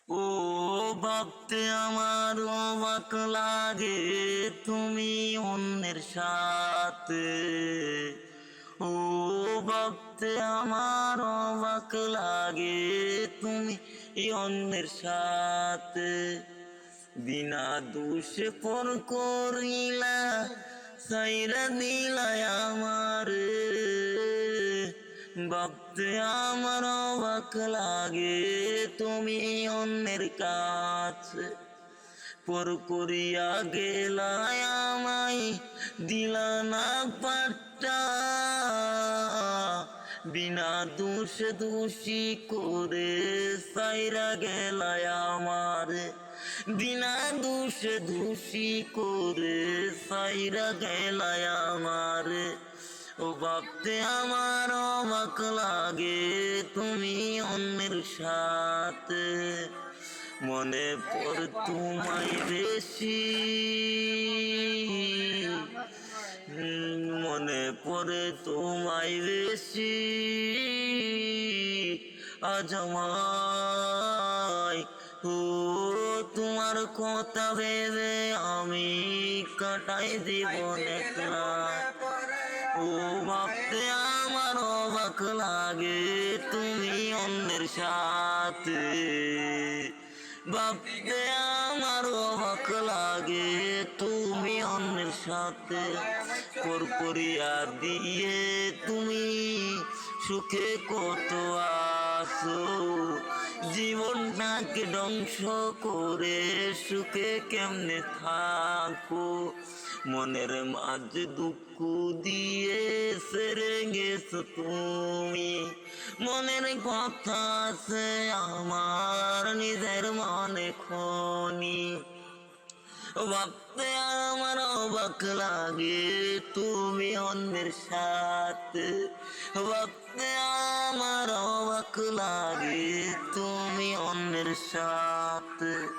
ও ভাবতে আমার অবাক লাগে তুমি অন্যের সাথে। ও ভাবতে আমার অবাক লাগে তুমি অন্যের সাথে। বিনা দোষে পর করিলা সাইরা দিলাই আমারে। ভাবতে আমার অবাক লাগে তুমি অন্যের কাছে। পর করিয়া গেলায় আমায় দিলা না পাট্টা। বিনা দোষে দোষী করে সাইরা গেলায় আমারে। বিনা দোষে দোষী করে সাইরা গেলায় আমারে। ও ভাবতে আমার অবাক লাগে তুমি অন্যের সাথে। মনে পড়ে তোমায় বেশি, মনে পড়ে তোমায় বেশি আজ আমায়। ও তোমার কথা ভেবে আমি কাটাই জীবন একলা। ও ভাবতে আমার অবাক লাগে তুমি অন্যের সাথে। ভাবতে আমার অবাক লাগে তুমি অন্যের সাথে। পর করিয়া দিয়ে তুমি সুখে কত আছো। জীবনটাকে ধ্বংস করে সুখে কেমনে থাকো। মনের মাঝে দুঃখ দিয়ে সেরে গেছো তুমি। মনের কথা আছে আমার নিজের মনে খনি। ভাবতে আমার অবাক লাগে তুমি অন্যের সাথে। ভাবতে আমার অবাক লাগে তুমি অন্যের সাথে।